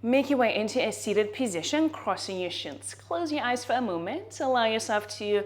Make your way into a seated position, crossing your shins. Close your eyes for a moment. Allow yourself to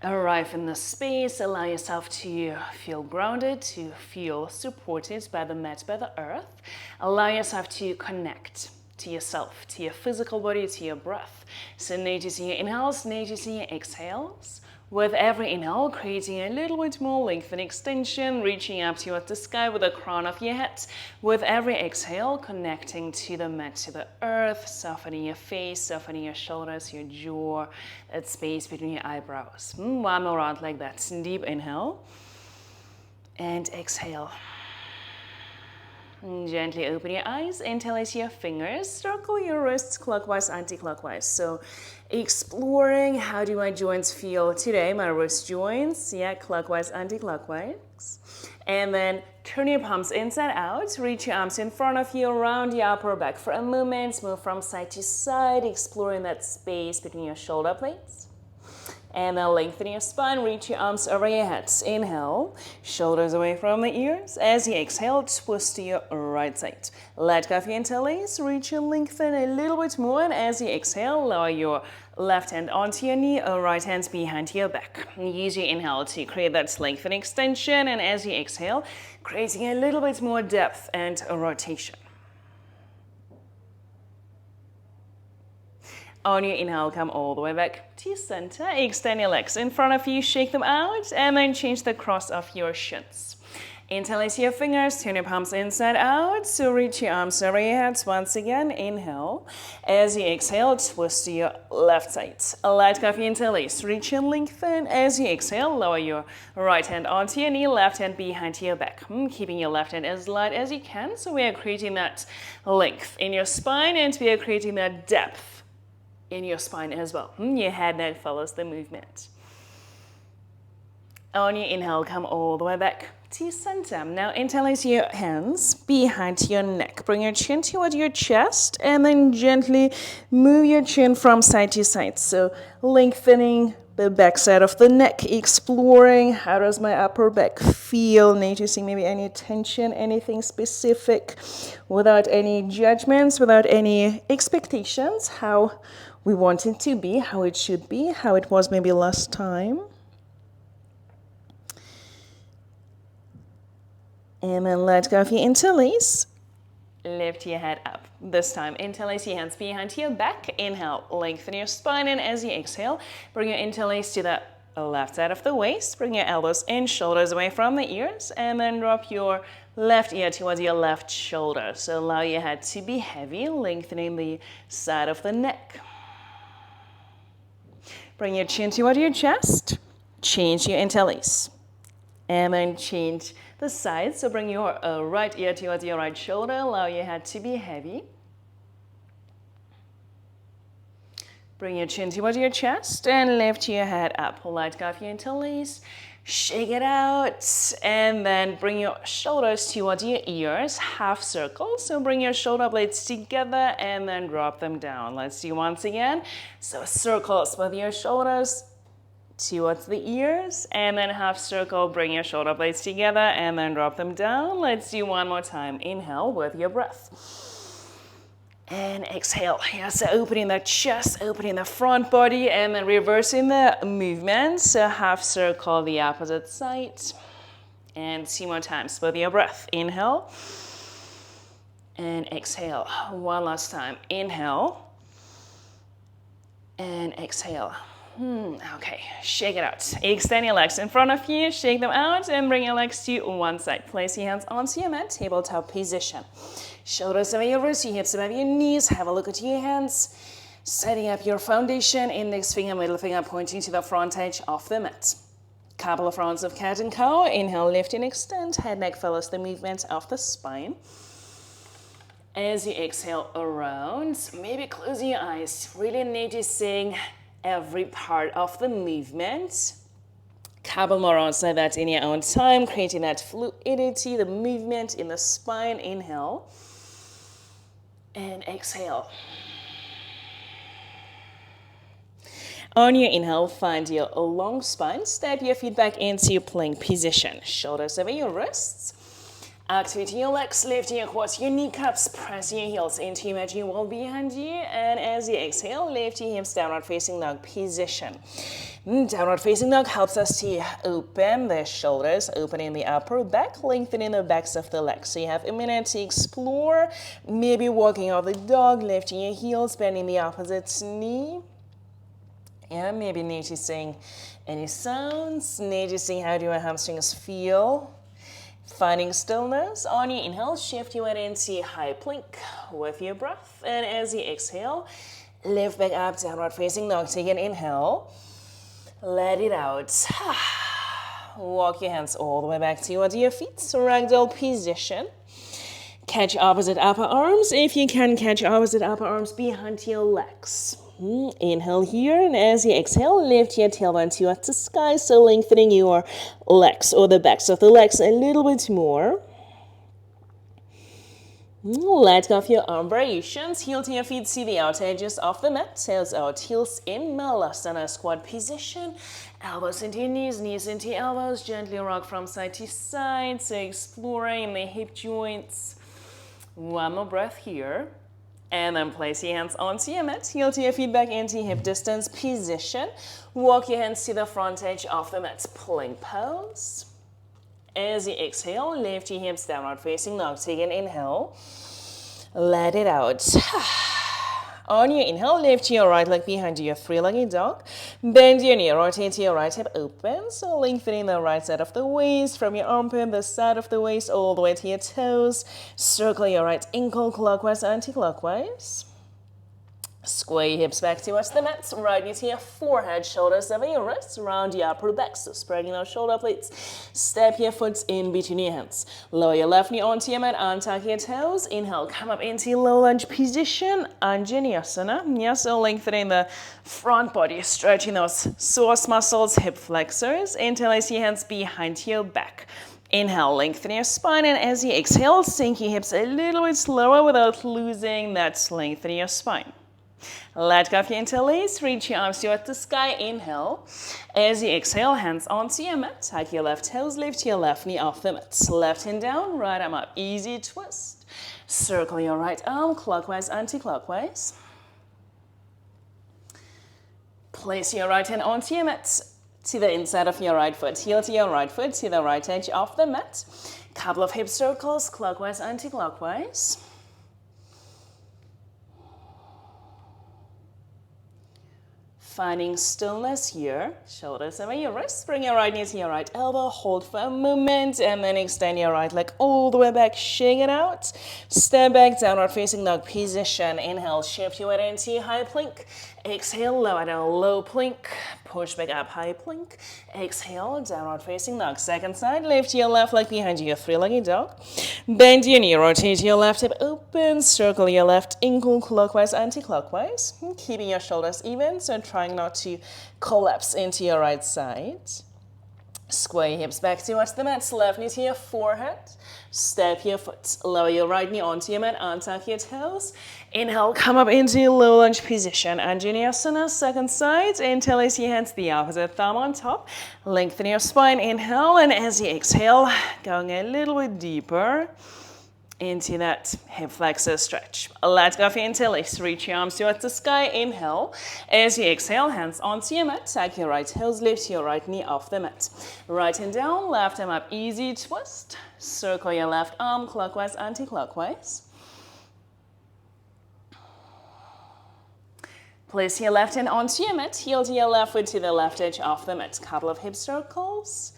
arrive in the space. Allow yourself to feel grounded, to feel supported by the mat, by the earth. Allow yourself to connect to yourself, to your physical body, to your breath. So noticing your inhales, noticing your exhales. With every inhale, creating a little bit more length and extension, reaching up towards the sky with the crown of your head. With every exhale, connecting to the mat, to the earth, softening your face, softening your shoulders, your jaw, that space between your eyebrows. One more round like that. Deep inhale and exhale. Gently open your eyes, interlace your fingers, circle your wrists clockwise, anti-clockwise. So exploring how do my joints feel today, my wrist joints, yeah, clockwise, anti-clockwise. And then turn your palms inside out, reach your arms in front of you, around your upper back for a moment, move from side to side, exploring that space between your shoulder blades. And then lengthen your spine, reach your arms over your heads. Inhale, shoulders away from the ears. As you exhale, twist to your right side. Let go of your interlace, reach and lengthen a little bit more. And as you exhale, lower your left hand onto your knee, or right hand behind your back. Use your inhale to create that length and extension. And as you exhale, creating a little bit more depth and rotation. On your inhale, come all the way back to your center. Extend your legs in front of you, shake them out, and then change the cross of your shins. Interlace your fingers, turn your palms inside out, so reach your arms over your heads. Once again, inhale. As you exhale, twist to your left side. Let go of your interlace, reach and lengthen. As you exhale, lower your right hand onto your knee, left hand behind your back. Keeping your left hand as light as you can, so we are creating that length in your spine, and we are creating that depth in your spine as well. Your head now follows the movement. On your inhale, come all the way back to your center. Now interlace your hands behind your neck. Bring your chin toward your chest, and then gently move your chin from side to side. So lengthening the back side of the neck, exploring how does my upper back feel, noticing maybe any tension, anything specific, without any judgments, without any expectations, how we want it to be, how it should be, how it was maybe last time. And then let go of your interlace. Lift your head up. This time, interlace your hands behind your back. Inhale, lengthen your spine, and as you exhale, bring your interlace to the left side of the waist. Bring your elbows in, shoulders away from the ears, and then drop your left ear towards your left shoulder. So allow your head to be heavy, lengthening the side of the neck. Bring your chin toward your chest. Change your interlace. And then change the side. So bring your right ear towards your right shoulder. Allow your head to be heavy. Bring your chin towards your chest and lift your head up. Let go of your interlace. Shake it out. And then bring your shoulders towards your ears. Half circle. So bring your shoulder blades together and then drop them down. Let's do once again. So circles with your shoulders towards the ears, and then half circle, bring your shoulder blades together and then drop them down. Let's do one more time. Inhale with your breath. And exhale. Yeah, so opening the chest, opening the front body, and then reversing the movement. So half circle the opposite side. And 2 more times with your breath. Inhale. And exhale. One last time. Inhale. And exhale. Okay, shake it out. Extend your legs in front of you, shake them out, and bring your legs to one side. Place your hands onto your mat, tabletop position. Shoulders over your wrists, your hips above your knees. Have a look at your hands. Setting up your foundation, index finger, middle finger pointing to the front edge of the mat. Couple of rounds of cat and cow. Inhale, lift and extend. Head, neck follows the movement of the spine. As you exhale around, maybe close your eyes, really noticing every part of the movement. Couple more rounds like that in your own time, creating that fluidity, the movement in the spine. Inhale and exhale. On your inhale, find your long spine. Step your feet back into plank position. Shoulders over your wrists. Activate your legs, lifting your quads, your kneecaps, pressing your heels into your imaginary wall behind you. And as you exhale, lift your hips, downward facing dog position. Downward facing dog helps us to open the shoulders, opening the upper back, lengthening the backs of the legs. So you have a minute to explore, maybe walking out the dog, lifting your heels, bending the opposite knee. And maybe noticing any sounds, noticing how do your hamstrings feel. Finding stillness. On your inhale, shift your weight into high plank with your breath. And as you exhale, lift back up, downward facing dog. Take an inhale. Let it out. Walk your hands all the way back towards your feet. Ragdoll position. Catch opposite upper arms. If you can, catch opposite upper arms behind your legs. Inhale here, and as you exhale, lift your tailbone towards the sky, so lengthening your legs or the backs of the legs a little bit more. Let go of your arm variations. Heel to your feet, see the outer edges of the mat. Tails out, heels in, Malasana squat position. Elbows into your knees, knees into your elbows. Gently rock from side to side, so exploring the hip joints. One more breath here. And then place your hands onto your mat, heel to your feet back into hip distance position. Walk your hands to the front edge of the mat, plank pose. As you exhale, lift your hips downward facing dog. Take an inhale, let it out. On your inhale, lift your right leg behind your three-legged dog. Bend your knee, rotate your right hip open. So lengthening the right side of the waist from your armpit, the side of the waist, all the way to your toes. Circle your right ankle clockwise, anti-clockwise. Square your hips back towards the mat. Right knee to your forehead, shoulders over your wrists, round your upper back. So spreading those shoulder blades. Step your foot in between your hands. Lower your left knee onto your mat, untuck your toes. Inhale, come up into low lunge position, Anjaneyasana. Yes, so lengthening the front body, stretching those psoas muscles, hip flexors. Interlace your hands behind your back. Inhale, lengthen your spine, and as you exhale, sink your hips a little bit slower without losing that length in your spine. Let go of your interlace, reach your arms towards the sky, inhale. As you exhale, hands onto your mat, tuck your left toes, lift your left knee off the mat. Left hand down, right arm up, easy twist. Circle your right arm, clockwise, anti-clockwise. Place your right hand onto your mat, to the inside of your right foot, heel to your right foot, to the right edge of the mat. Couple of hip circles, clockwise, anti-clockwise. Finding stillness here, shoulders over your wrists, bring your right knee to your right elbow, hold for a moment, and then extend your right leg all the way back, shake it out. Step back, downward facing dog position. Inhale, shift your weight into high plank. Exhale, lower down, low plank. Push back up, high plank. Exhale, downward facing dog. Second side, lift your left leg behind you, three-legged dog. Bend your knee, rotate your left hip open, circle your left ankle clockwise, anti-clockwise. Keeping your shoulders even, so trying not to collapse into your right side. Square your hips back towards the mat, left knee to your forehead. Step your foot, lower your right knee onto your mat, untuck your toes. Inhale, come up into low lunge position. Anjaneyasana, second side. Interlace your hands, the opposite thumb on top. Lengthen your spine, inhale, and as you exhale, going a little bit deeper into that hip flexor stretch. Let go of your interlace, reach your arms towards the sky, inhale. As you exhale, hands onto your mat, tuck your right heels, lift your right knee off the mat. Right hand down, left arm up, easy twist. Circle your left arm, clockwise, anti-clockwise. Place your left hand onto your mat, heel to your left foot to the left edge of the mat. Couple of hip circles,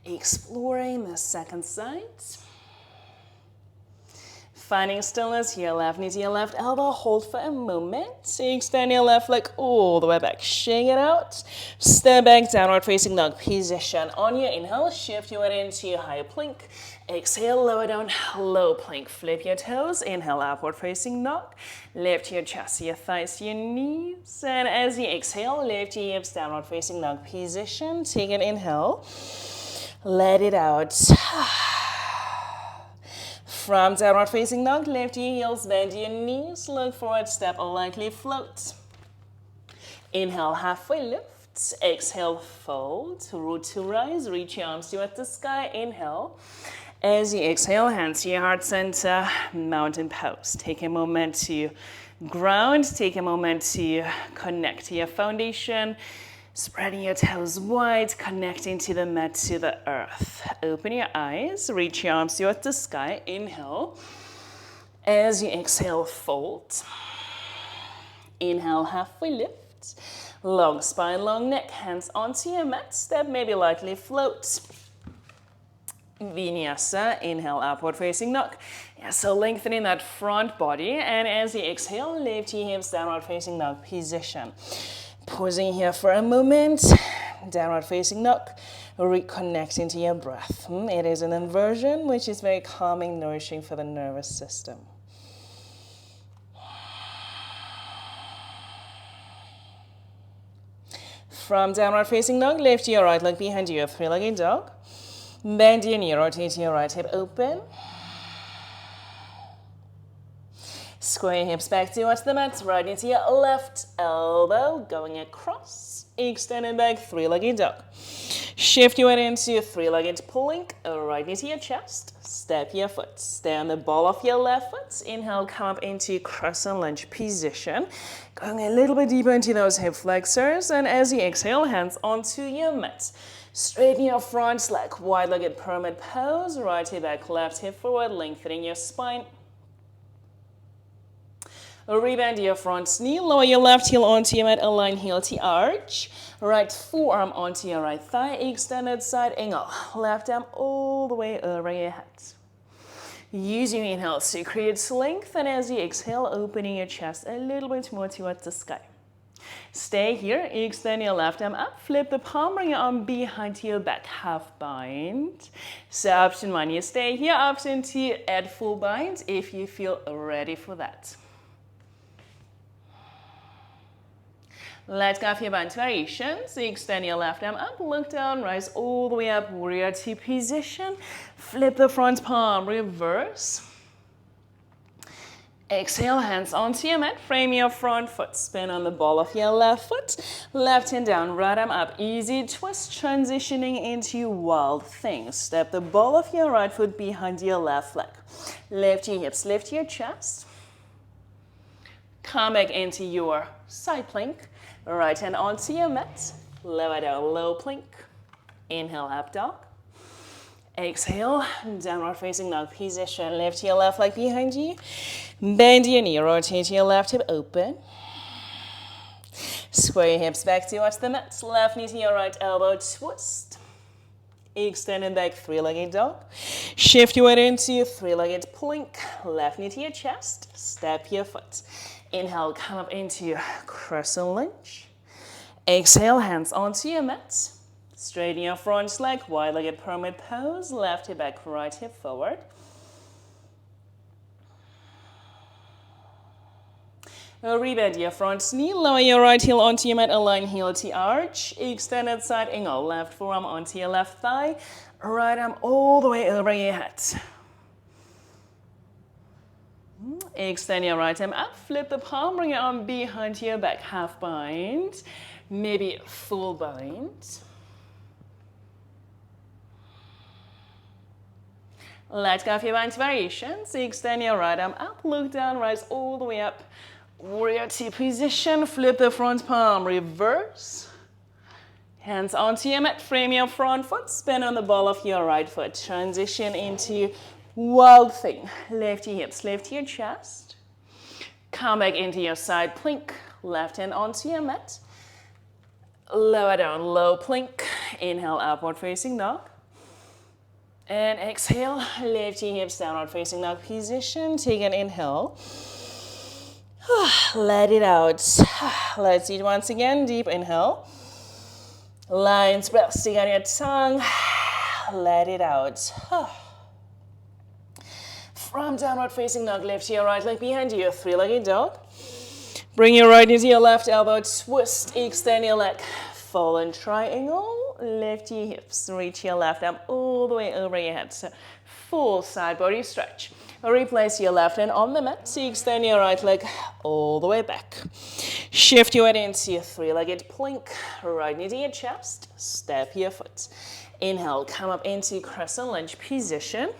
exploring the second side. Finding stillness here, left knee to your left elbow, hold for a moment. Extend your left leg all the way back, shake it out. Step back, downward facing dog position. On your inhale, shift your weight into your high plank. Exhale, lower down, low plank. Flip your toes, inhale, upward facing dog. Lift your chest, your thighs, your knees. And as you exhale, lift your hips, downward facing dog position. Take an inhale, let it out. From downward facing dog, lift your heels, bend your knees, look forward, step or lightly float. Inhale, halfway lift. Exhale, fold. Root to rise, reach your arms towards the sky. Inhale. As you exhale, hands to your heart center, mountain pose. Take a moment to ground, take a moment to connect to your foundation, spreading your toes wide, connecting to the mat, to the earth. Open your eyes, reach your arms towards the sky. Inhale. As you exhale, fold. Inhale, halfway lift. Long spine, long neck, hands onto your mat. Step, maybe lightly float. Vinyasa, inhale, upward facing dog. Yeah, so lengthening that front body. And as you exhale, lift your hips, downward facing dog position. Pausing here for a moment. Downward facing dog. Reconnecting to your breath. It is an inversion, which is very calming, nourishing for the nervous system. From downward facing dog, lift your right leg behind you, three-legged dog. Bend your knee, rotate your right hip open. Square your hips back towards the mat, right into your left elbow, going across, extended back, three-legged dog. Shift your weight into three-legged plank, right into your chest, step your foot, stay on the ball of your left foot. Inhale, come up into crescent lunge position, going a little bit deeper into those hip flexors, and as you exhale, hands onto your mat. Straighten your front leg, wide-legged pyramid pose, right hip back, left hip forward, lengthening your spine. Rebend your front knee, lower your left heel onto your mat, align heel to arch. Right forearm onto your right thigh, extended side angle. Left arm all the way over your head. Use your inhales to create length, and as you exhale, opening your chest a little bit more towards the sky. Stay here, extend your left arm up, flip the palm, bring your arm behind your back, half bind. So option one, you stay here, option two, add full bind if you feel ready for that. Let's go for your bind variations. Extend your left arm up, look down, rise all the way up, warrior two position. Flip the front palm, reverse. Exhale, hands onto your mat, frame your front foot, spin on the ball of your left foot, left hand down, right arm up, easy twist, transitioning into wild thing. Step the ball of your right foot behind your left leg. Lift your hips, lift your chest. Come back into your side plank, right hand onto your mat, lower down, low plank. Inhale, up dog. Exhale, downward facing dog position. Lift your left leg behind you. Bend your knee, rotate your left hip open. Square your hips back towards the mat. Left knee to your right elbow, twist. Extended back, three-legged dog. Shift your weight into three-legged plank. Left knee to your chest. Step your foot. Inhale, come up into crescent lunge. Exhale, hands onto your mat. Straighten your front leg, wide-legged pyramid pose. Left hip back, right hip forward. Rebend your front knee, lower your right heel onto your mat, align heel to arch. Extended side angle, left forearm onto your left thigh. Right arm all the way over your head. Extend your right arm up, flip the palm, bring your arm behind your back, half bind, maybe full bind. Let go of your bind variations. Extend your right arm up, look down, rise all the way up. Warrior two position, flip the front palm, reverse. Hands onto your mat, frame your front foot, spin on the ball of your right foot. Transition into wild thing. Lift your hips, lift your chest. Come back into your side plank. Left hand onto your mat. Lower down, low plank. Inhale, upward facing dog. And exhale, lift your hips, downward facing dog position. Take an inhale. Let it out. Let's eat once again. Deep inhale. Lion's breath, stick on your tongue. Let it out. From downward facing dog, lift your right leg behind you, three-legged dog. Bring your right knee to your left elbow, twist, extend your leg. Fallen triangle, lift your hips, reach your left arm all the way over your head. So full side body stretch. Replace your left hand on the mat, so extend your right leg all the way back. Shift your weight into your three-legged plank, right knee to your chest, step your foot. Inhale, come up into crescent lunge position.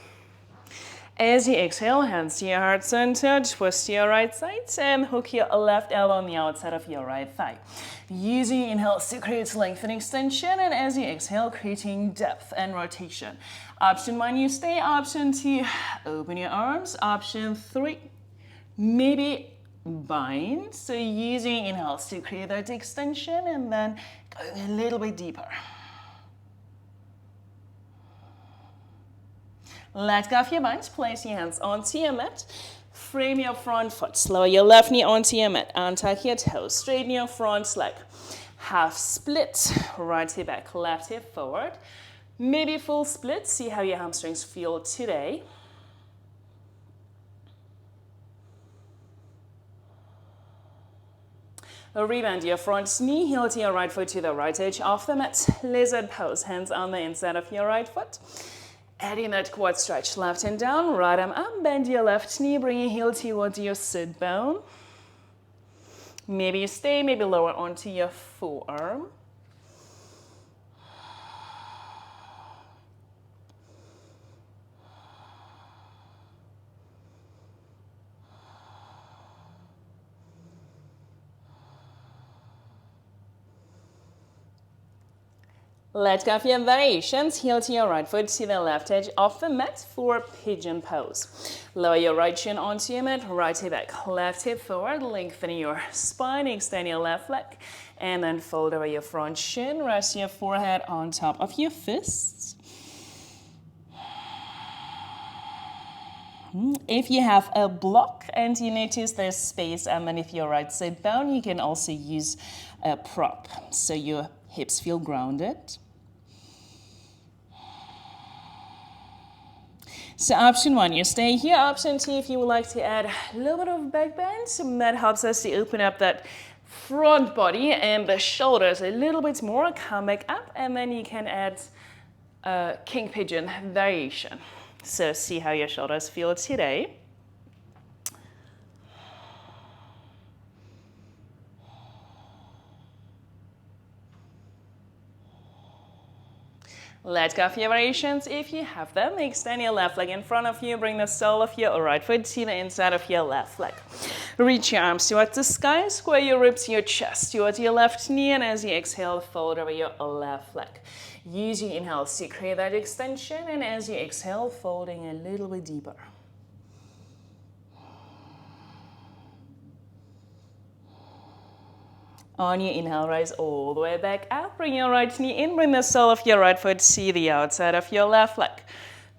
As you exhale, hands to your heart center, twist to your right side, and hook your left elbow on the outside of your right thigh. Using your inhale to create length and extension, and as you exhale, creating depth and rotation. Option 1, you stay. Option 2, open your arms. Option 3, maybe bind. So using inhales to create that extension, and then going a little bit deeper. Let go of your bunch, place your hands onto your mat, frame your front foot, lower your left knee onto your mat, untuck your toes, straighten your front leg, half split, right hip back, left hip forward, maybe full split, see how your hamstrings feel today. Rebound your front knee, heel to your right foot to the right edge of the mat, lizard pose, hands on the inside of your right foot. Adding that quad stretch, left hand down, right arm up, bend your left knee, bring your heel towards your sit bone. Maybe you stay, maybe lower onto your forearm. Let go of your variations, heel to your right foot to the left edge of the mat for pigeon pose. Lower your right shin onto your mat, right hip back, left hip forward, lengthen your spine, extend your left leg, and then fold over your front shin, rest your forehead on top of your fists. If you have a block and you notice there's space underneath your right sit bone, you can also use a prop so your hips feel grounded. So option 1, you stay here. Option 2, if you would like to add a little bit of back bend, that helps us to open up that front body and the shoulders a little bit more, come back up, and then you can add a king pigeon variation. So see how your shoulders feel today. Let go of your variations if you have them. Extend your left leg in front of you. Bring the sole of your right foot to the inside of your left leg. Reach your arms towards the sky. Square your ribs, your chest towards your left knee. And as you exhale, fold over your left leg. Use your inhales to create that extension. And as you exhale, folding a little bit deeper. On your inhale, rise all the way back up. Bring your right knee in. Bring the sole of your right foot to the outside of your left leg.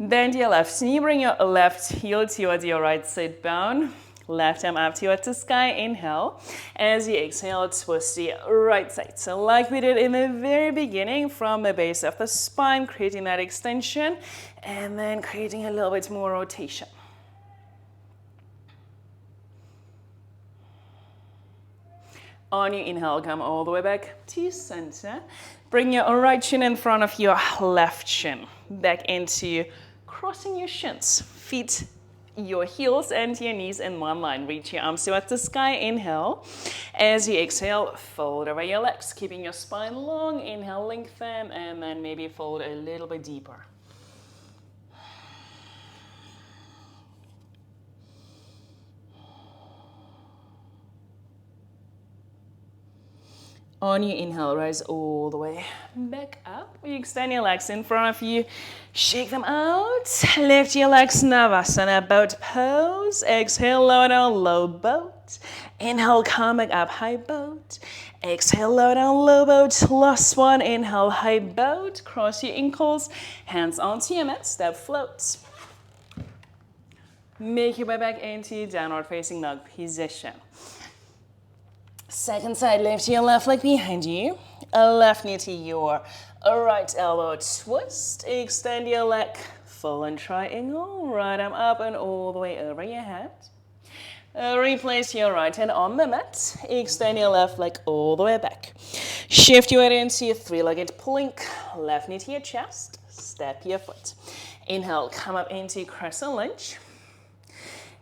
Bend your left knee. Bring your left heel towards your right sit bone. Left arm up towards the sky. Inhale. As you exhale, twist the right side. So like we did in the very beginning, from the base of the spine, creating that extension, and then creating a little bit more rotation. On your inhale, come all the way back to center. Bring your right shin in front of your left shin. Back into crossing your shins. Feet, your heels and your knees in one line. Reach your arms towards the sky. Inhale. As you exhale, fold over your legs, keeping your spine long. Inhale, lengthen, and then maybe fold a little bit deeper. On your inhale, rise all the way back up. You extend your legs in front of you. Shake them out. Lift your legs, Navasana, boat pose. Exhale, lower down, low boat. Inhale, come back up, high boat. Exhale, lower down, low boat. Last one, inhale, high boat. Cross your ankles, hands onto your mat, step float. Make your way back into downward facing dog position. Second side, lift your left leg behind you. Left knee to your right elbow, twist. Extend your leg, full and triangle. Right arm up and all the way over your head. Replace your right hand on the mat. Extend your left leg all the way back. Shift your weight into your three-legged plank. Left knee to your chest. Step your foot. Inhale, come up into crescent lunge.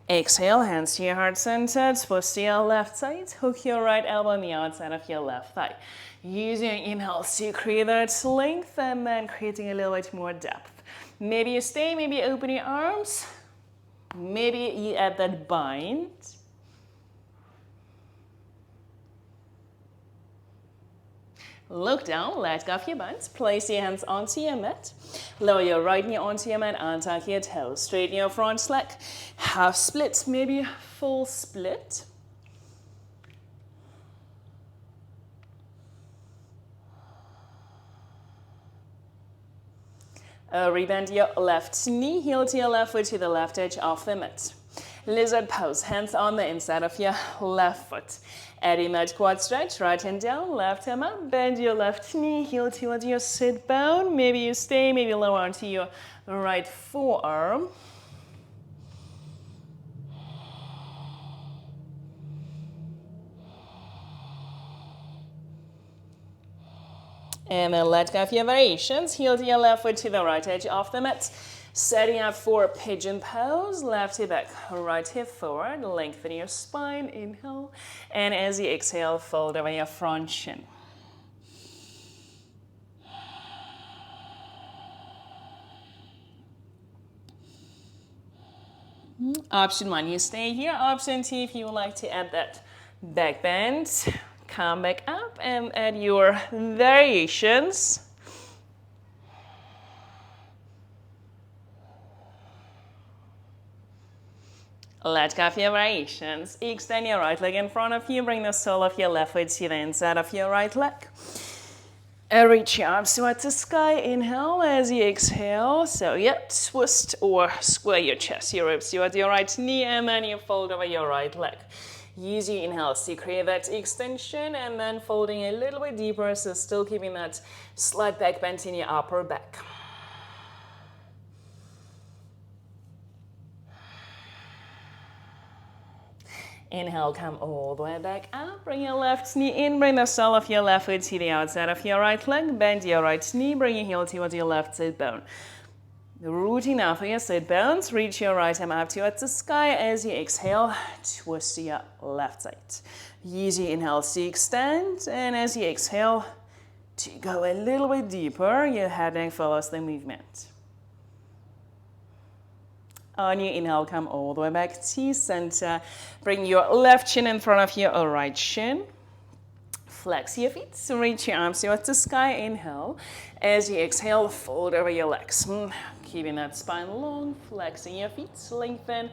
Exhale, hands to your heart center, twist to your left side, hook your right elbow on the outside of your left thigh. Use your inhales to create that length and then creating a little bit more depth. Maybe you stay, maybe open your arms. Maybe you add that bind. Look down, let go of your buns. Place your hands onto your mat. Lower your right knee onto your mat and tuck your toes. Straighten your front leg. Half split, maybe full split. Rebend your left knee, heel to your left foot to the left edge of the mat. Lizard pose, hands on the inside of your left foot. Add a mat quad stretch, right hand down, left hand up. Bend your left knee, heel towards your sit bone. Maybe you stay, maybe lower onto your right forearm. And then let go of your variations. Heel to your left foot to the right edge of the mat. Setting up for pigeon pose. Left hip back, right hip forward. Lengthen your spine. Inhale. And as you exhale, fold over your front shin. Option 1, you stay here. Option 2, if you would like to add that back bend, come back up and add your variations. Let go of your variations. Extend your right leg in front of you. Bring the sole of your left foot to the inside of your right leg. Reach your arms towards the sky. Inhale as you exhale. So twist or square your chest, your ribs towards your right knee, and then you fold over your right leg. Use your inhales to create that extension, and then folding a little bit deeper, so still keeping that slight back bend in your upper back. Inhale, come all the way back up. Bring your left knee in. Bring the sole of your left foot to the outside of your right leg. Bend your right knee. Bring your heel towards your left sit bone. Rooting now for your sit bones. Reach your right arm up towards the sky. As you exhale, twist to your left side. Use your inhales to extend. And as you exhale, to go a little bit deeper, your head then follows the movement. On your inhale, come all the way back to center. Bring your left shin in front of your right shin. Flex your feet, so reach your arms towards the sky. Inhale. As you exhale, fold over your legs. Keeping that spine long, flexing your feet, lengthen,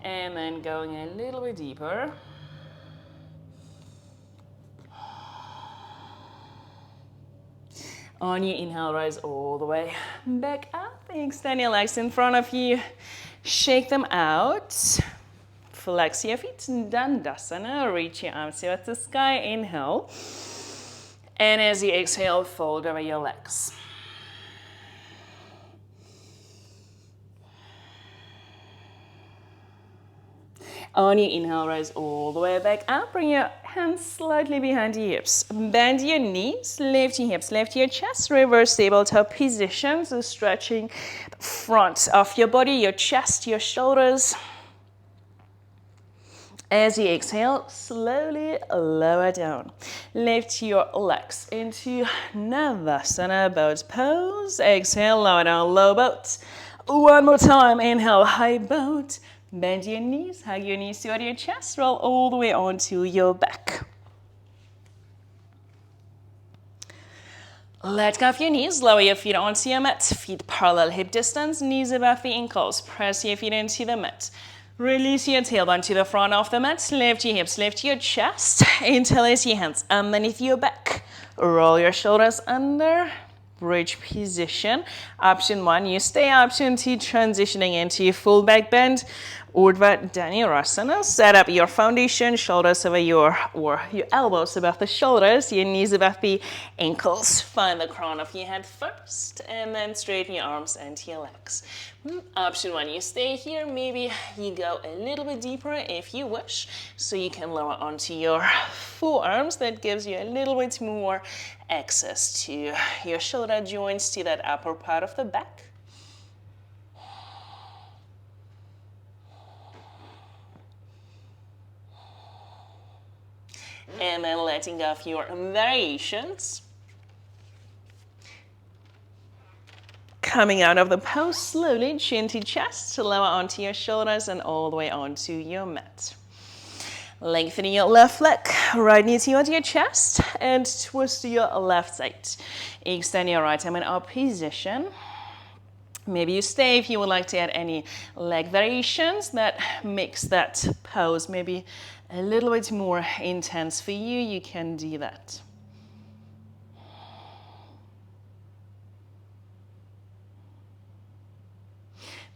and then going a little bit deeper. On your inhale, rise all the way back up. Extend your legs in front of you. Shake them out. Flex your feet. Dandasana. Reach your arms towards the sky. Inhale. And as you exhale, fold over your legs. On your inhale, rise all the way back up. Bring your hands slightly behind your hips. Bend your knees, lift your hips, lift your chest. Reverse tabletop position. So stretching the front of your body, your chest, your shoulders. As you exhale, slowly lower down. Lift your legs into Navasana boat pose. Exhale, lower down, low boat. One more time. Inhale, high boat. Bend your knees, hug your knees toward your chest, roll all the way onto your back. Let go of your knees, lower your feet onto your mat. Feet parallel hip distance, knees above the ankles. Press your feet into the mat. Release your tailbone to the front of the mat. Lift your hips, lift your chest. Interlace your hands underneath your back. Roll your shoulders under. Bridge position. Option 1, you stay. Option 2, transitioning into full back bend. Urdhva Dhanurasana. Set up your foundation, shoulders over your elbows above the shoulders, your knees above the ankles. Find the crown of your head first, and then straighten your arms and your legs. Option 1, you stay here. Maybe you go a little bit deeper if you wish, so you can lower onto your forearms. That gives you a little bit more access to your shoulder joints, to that upper part of the back. And then letting go of your variations. coming out of the pose slowly, chin to chest, lower onto your shoulders and all the way onto your mat. Lengthening your left leg, right knee to your chest and twist to your left side. Extend your right arm in opposition. Maybe you stay if you would like to add any leg variations that makes that pose maybe a little bit more intense for you. You can do that.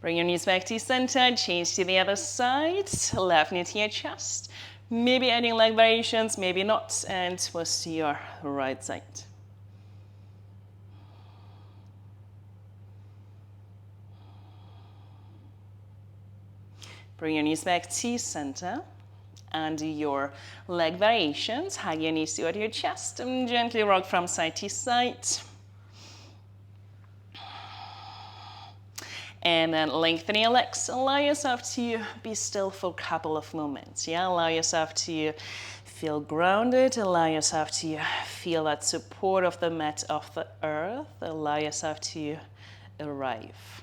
Bring your knees back to center, change to the other side, left knee to your chest. Maybe adding leg variations, maybe not, and twist to your right side. Bring your knees back to center and do your leg variations. Hug your knees toward your chest and gently rock from side to side. And then lengthening your legs. Allow yourself to be still for a couple of moments. Yeah, allow yourself to feel grounded. Allow yourself to feel that support of the mat, of the earth. Allow yourself to arrive.